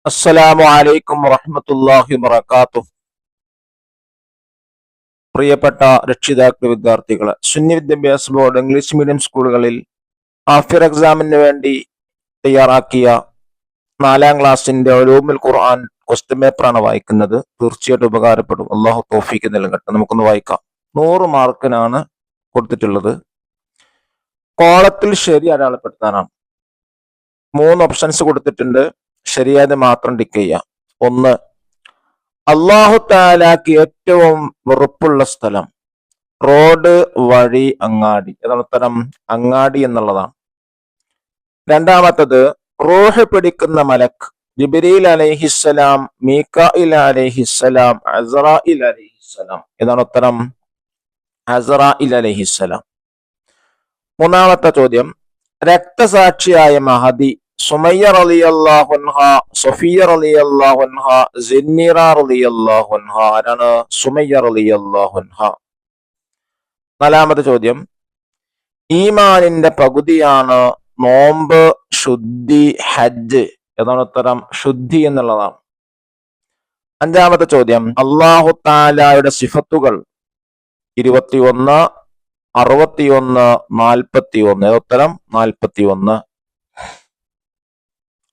അസ്സലാമു അലൈക്കും വറഹ്മത്തുള്ളാഹി വബറകാതുഹു. പ്രിയപ്പെട്ട രക്ഷിതാക്കൾ, വിദ്യാർത്ഥികളെ, സുന്നി വിദ്യാഭ്യാസ ബോർഡ് ഇംഗ്ലീഷ് മീഡിയം സ്കൂളുകളിൽ ആഫിർ എക്സാമിന് വേണ്ടി തയ്യാറാക്കിയ 4ാം ക്ലാസ്സിന്റെ ഉലൂമുൽ ഖുർആൻ ക്വസ്റ്റ്യൻ പേപ്പറാണ് വായിക്കുന്നത്. തീർച്ചയായിട്ടും ഉപകാരപ്പെടും. അള്ളാഹു തൗഫീഖ് നൽകട്ടെ. നമുക്കൊന്ന് വായിക്കാം. 100 മാർക്കിനാണ് കൊടുത്തിട്ടുള്ളത്. കോളത്തിൽ ശരി അടയാളപ്പെടുത്താനാണ്. 3 ഓപ്ഷൻസ് കൊടുത്തിട്ടുണ്ട്. ശരിയായത് മാത്രം ടിക്ക് ചെയ്യാം. 1, അല്ലാഹു തആലാക്ക് ഏറ്റവും വെറുപ്പുള്ള സ്ഥലം. റോഡ്, വഴി, അങ്ങാടി. ഏതാണ് ഉത്തരം? അങ്ങാടി എന്നുള്ളതാണ്. 2ാമത്തത്, റൂഹ് പിടിക്കുന്ന മലക്ക്. ജിബ്രീൽ അലൈഹിസ്സലാം, മീകായിൽ അലൈഹിസ്സലാം, അസ്റായിൽ അലൈഹിസ്സലാം. ഏതാണ് ഉത്തരം? അസ്റായിൽ അലൈഹിസ്സലാം. 3ാമത്തെ ചോദ്യം, രക്തസാക്ഷിയായ മഹദി. സുമയ്യ റളിയല്ലാഹു അൻഹ, സഫിയ റളിയല്ലാഹു അൻഹ, സിന്നീറ റളിയല്ലാഹു അൻഹ. ആരാണ്? സുമയ്യ റളിയല്ലാഹു അൻഹ. 4ാമത്തെ ചോദ്യം, ഈമാനിന്റെ പകുതിയാണ് നോമ്പ്, ശുദ്ധി, ഹജ്ജ്. ഏതാണ് ഉത്തരം? ശുദ്ധി എന്നുള്ളതാണ്. 5ാമത്തെ ചോദ്യം, അല്ലാഹു തആലയുടെ സിഫത്തുകൾ. 21, 61, 41. ഉത്തരം 41.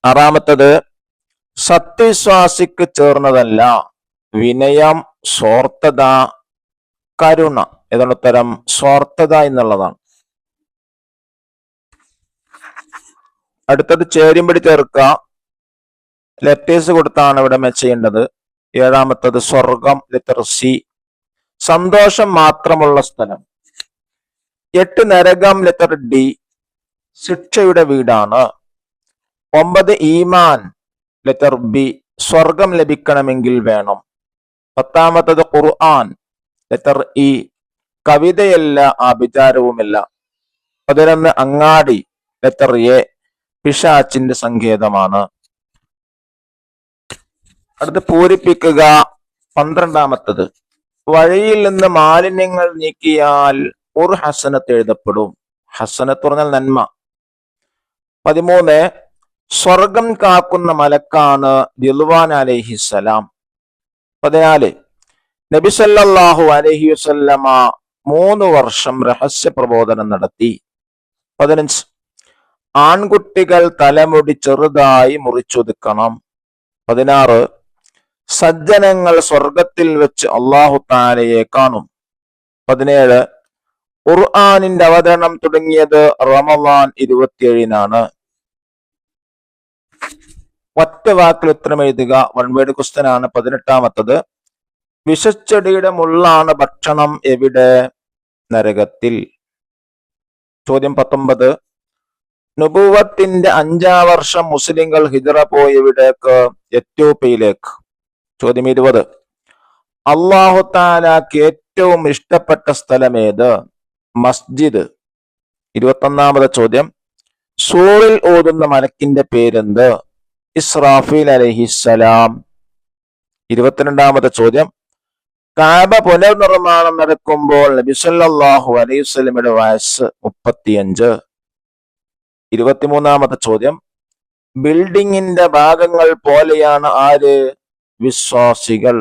6ാമത്തത്, സത്യവിശ്വാസിക്ക് ചേർന്നതല്ല വിനയം, സ്വാർത്ഥത, കരുണ. ഏതാണ് ഉത്തരം? സ്വാർത്ഥത എന്നുള്ളതാണ്. അടുത്തത് ചേരുംപടി ചേർക്കുക. ലെറ്റേഴ്സ് കൊടുത്താണ് ഇവിടെ മാച്ച് ചെയ്യേണ്ടത്. 7ാമത്തത്, സ്വർഗം. Letter C. സന്തോഷം മാത്രമുള്ള സ്ഥലം. 8, നരകം. Letter D. ശിക്ഷയുടെ വീടാണ്. 9, ഈമാൻ. Letter B. സ്വർഗം ലഭിക്കണമെങ്കിൽ വേണം. 10ാമത്തത്, ഖുർആൻ. Letter E. കവിതയല്ല, ആഭിചാരവുമില്ല. 11, Angadi. Letter A. പിശാചിന്റെ സങ്കേതമാണ്. അടുത്ത് പൂരിപ്പിക്കുക. 12ാമത്തത്, വഴിയിൽ നിന്ന് മാലിന്യങ്ങൾ നീക്കിയാൽ ഒരു ഹസനത്ത് എഴുതപ്പെടും. ഹസനത്ത് പറഞ്ഞാൽ നന്മ. 13, സ്വർഗം കാക്കുന്ന മലക്കാണ് റിദ്വാൻ അലൈഹിസ്സലാം. 14, നബി സല്ലല്ലാഹു അലൈഹി വസല്ലമ 3 വർഷം രഹസ്യ പ്രബോധനം നടത്തി. 15, ആൺകുട്ടികൾ തലമുടി ചെറുതായി മുറിച്ചൊതുക്കണം. 16, സജ്ജനങ്ങൾ സ്വർഗത്തിൽ വെച്ച് അല്ലാഹു തആലയെ കാണും. 17, ഖുർആനിന്റെ അവതരണം തുടങ്ങിയത് റമളാൻ 27-നാണ്. ഒറ്റ വാക്കിൽ ഉത്തരം എഴുതുക. 1 വേർഡ് ക്വസ്റ്റ്യൻ ആണ്. 18ാമത്തത്, വിഷച്ചെടിയുടെ മുള്ളാണ് ഭക്ഷണം. എവിടെ? നരകത്തിൽ. ചോദ്യം 19, നുബുവത്തിന്റെ 5ാം വർഷം മുസ്ലിങ്ങൾ ഹിജ്റ പോയി എവിടേക്ക്? എത്യോപ്യയിലേക്ക്. ചോദ്യം 20, അല്ലാഹു തആലക്ക് ഏറ്റവും ഇഷ്ടപ്പെട്ട സ്ഥലം ഏത്? മസ്ജിദ്. 21ാമത്തെ ചോദ്യം, സൂറിൽ ഓതുന്ന മലക്കിന്റെ പേരെന്ത്? ഇസ്രാഫീൽ അലൈഹിസ്സലാം. 22ാമത്തെ ചോദ്യം, കഅബ പുനർനിർമ്മാണം നടക്കുമ്പോൾ നബി സല്ലല്ലാഹു അലൈഹി വസല്ലമയുടെ വയസ്സ് 35. 23ാമത്തെ ചോദ്യം, ബിൽഡിങ്ങിന്റെ ഭാഗങ്ങൾ പോലെയാണ് ആര്? വിശ്വാസികൾ.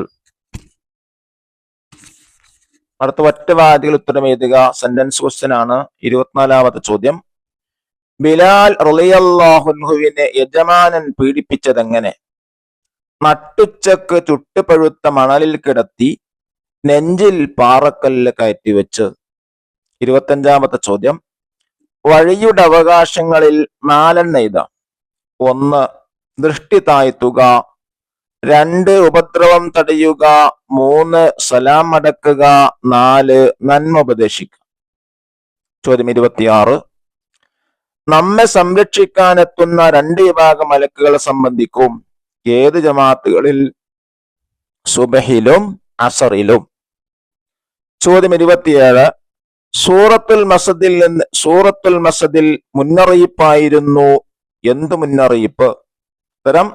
അടുത്ത ഒറ്റ വാചകത്തിൽ ഉത്തരം എഴുതുക. സെന്റൻസ് ക്വസ്റ്റ്യൻ ആണ്. 24ാമത്തെ ചോദ്യം, ബിലാൽ റളിയല്ലാഹു അൻഹുവിനെ യജമാനൻ പീഡിപ്പിച്ചതെങ്ങനെ? നട്ടുച്ചക്ക് ചുട്ടുപഴുത്ത മണലിൽ കിടത്തി നെഞ്ചിൽ പാറക്കല്ല് കയറ്റിവെച്ച്. 25ാമത്തെ ചോദ്യം, വഴിയുടെ അവകാശങ്ങളിൽ 4 എഴുതാം. 1, ദൃഷ്ടി താഴ്ത്തുക. 2, ഉപദ്രവം തടയുക. 3, സലാം അടക്കുക. 4, നന്മ ഉപദേശിക്കുക. ചോദ്യം 26, നമ്മെ സംരക്ഷിക്കാനെത്തുന്ന 2 വിഭാഗം മലക്കുകളെ സംബന്ധിക്കും. ഏത് ജമാഅത്തുകളിൽ? സുബഹിലും അസറിലും. ചോദ്യം 27, സൂറത്തുൽ മസദിൽ മുന്നറിയിപ്പായിരുന്നു. എന്ത് മുന്നറിയിപ്പ്? ഉത്തരം,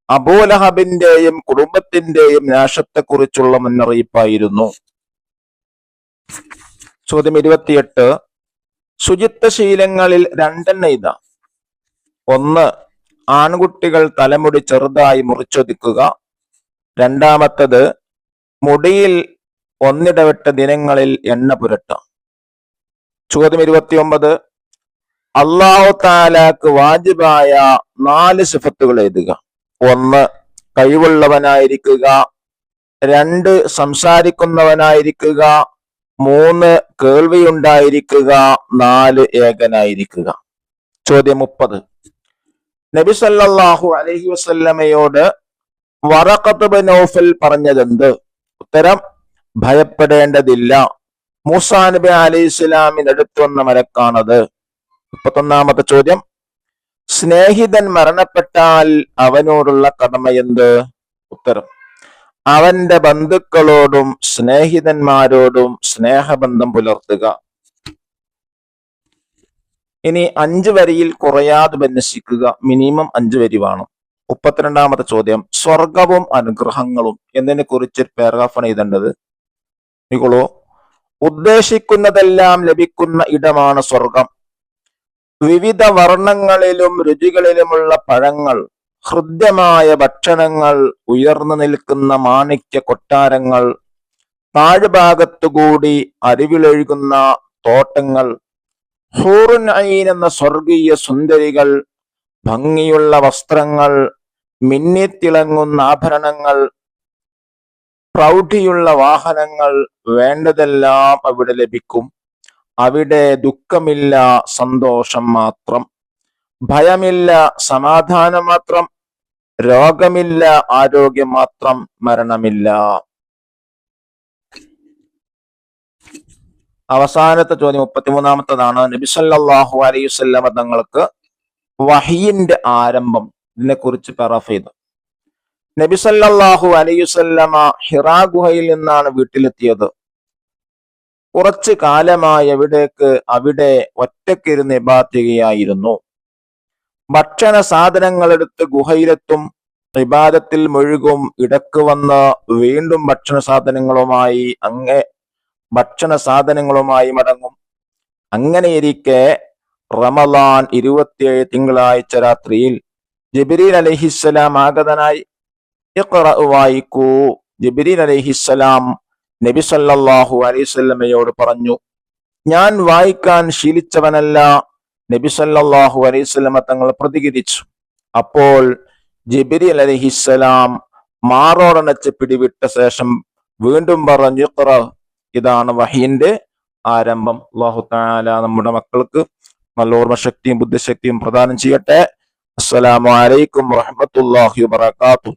അബൂലഹബിന്റെയും കുടുംബത്തിന്റെയും നാശത്തെക്കുറിച്ചുള്ള മുന്നറിയിപ്പായിരുന്നു. ചോദ്യം 28, ശുചിത്വശീലങ്ങളിൽ 2 എഴുതാം. 1, ആൺകുട്ടികൾ തലമുടി ചെറുതായി മുറിച്ചൊതുക്കുക. രണ്ടാമത്തത്, മുടിയിൽ ഒന്നിടവിട്ട ദിനങ്ങളിൽ എണ്ണ പുരട്ടുക. ചോദ്യം 29. അല്ലാഹു തആലാക്ക് വാജിബായ 4 സിഫത്തുകൾ എഴുതുക. 1. കഴിവുള്ളവനായിരിക്കുക. 2. സംസാരിക്കുന്നവനായിരിക്കുക. 3. കേൾവിയുണ്ടായിരിക്കുക. 4. ഏകനായിരിക്കുക. ചോദ്യം 30. നബി സല്ലല്ലാഹു അലൈഹി വസല്ലമയോട് വറഖത്ത് ബിൻ നൗഫൽ പറഞ്ഞതെന്ത്? ഉത്തരം, ഭയപ്പെടേണ്ടതില്ല, മൂസാ നബി അലൈഹിസ്സലാമിന് അടുത്ത് വന്ന മലക്കാണത്. 31-ാമത്തെ ചോദ്യം, സ്നേഹിതൻ മരണപ്പെട്ടാൽ അവനോടുള്ള കടമയെന്ത്? ഉത്തരം, അവന്റെ ബന്ധുക്കളോടും സ്നേഹിതന്മാരോടും സ്നേഹബന്ധം പുലർത്തുക. ഇനി 5 വരിയിൽ കുറയാതെ വിന്യസിക്കുക. മിനിമം 5 വരി വേണം. 32-ാമത്തെ ചോദ്യം, സ്വർഗവും അനുഗ്രഹങ്ങളും എന്നതിനെ കുറിച്ച് പാരഗ്രാഫാണ് എഴുതേണ്ടത്. നിങ്ങളോ, ഉദ്ദേശിക്കുന്നതെല്ലാം ലഭിക്കുന്ന ഇടമാണ് സ്വർഗം. വിവിധ വർണ്ണങ്ങളിലും രുചികളിലുമുള്ള പഴങ്ങൾ, ഹൃദ്യമായ ഭക്ഷണങ്ങൾ, ഉയർന്നു നിൽക്കുന്ന മാണിക്യ കൊട്ടാരങ്ങൾ, താഴ്ഭാഗത്തുകൂടി അരുവിലൊഴുകുന്ന തോട്ടങ്ങൾ, ഹൂറുൻ ഐൻ എന്ന സ്വർഗീയ സുന്ദരികൾ, ഭംഗിയുള്ള വസ്ത്രങ്ങൾ, മിന്നിത്തിളങ്ങുന്ന ആഭരണങ്ങൾ, പ്രൗഢിയുള്ള വാഹനങ്ങൾ, വേണ്ടതെല്ലാം അവിടെ ലഭിക്കും. അവിടെ ദുഃഖമില്ല, സന്തോഷം മാത്രം. ഭയമില്ല, സമാധാനം മാത്രം. രോഗമില്ല, ആരോഗ്യം മാത്രം. മരണമില്ല. അവസാനത്തെ ചോദ്യം 33-ാമത്തതാണ്. നബി സല്ലല്ലാഹു അലൈഹി വസല്ലമ തങ്ങൾക്ക് വഹയിന്റെ ആരംഭം, ഇതിനെക്കുറിച്ച് പാരഗ്രാഫ് ചെയ്തു. നബി സല്ലല്ലാഹു അലൈഹി വസല്ലമ ഹിറാ ഗുഹയിൽ നിന്നാണ് വീട്ടിലെത്തിയത്. കുറച്ചു കാലമായി അവിടെ ഒറ്റക്കിരുന്ന് ഇബാദത്ത് ചെയ്യുകയായിരുന്നു. ഭക്ഷണ സാധനങ്ങൾ എടുത്ത് ഗുഹയിലെത്തും, ഇബാദത്തിൽ മുഴുകും, ഇടക്ക് വന്ന് വീണ്ടും ഭക്ഷണ സാധനങ്ങളുമായി മടങ്ങും. അങ്ങനെയിരിക്കെ റമളാൻ 27 തിങ്കളാഴ്ച രാത്രിയിൽ ജിബ്രീൽ അലൈഹിസ്സലാം ആഗതനായി. ഇഖ്റ, വായിക്കൂ. ജിബ്രീൽ അലൈഹിസ്സലാം നബി സല്ലല്ലാഹു അലൈഹി വസല്ലമയോട് പറഞ്ഞു, ഞാൻ വായിക്കാൻ ശീലിച്ചവനല്ല. നബി സല്ലല്ലാഹു അലൈഹി വസല്ലമ തങ്ങൾ പ്രതികരിച്ചു. അപ്പോൾ ജിബ്രീൽ അലൈഹിസ്സലാം മാറോടണച്ച് പിടിവിട്ട ശേഷം വീണ്ടും പറഞ്ഞു, ഇഖ്റ. ഇതാണ് വഹയിന്റെ ആരംഭം. അല്ലാഹു തആല നമ്മുടെ മക്കൾക്ക് നല്ല ഓർമ്മശക്തിയും ബുദ്ധിശക്തിയും പ്രദാനം ചെയ്യട്ടെ. അസ്സലാമു അലൈക്കും വറഹ്മത്തുള്ളാഹി വബറകാതുഹു.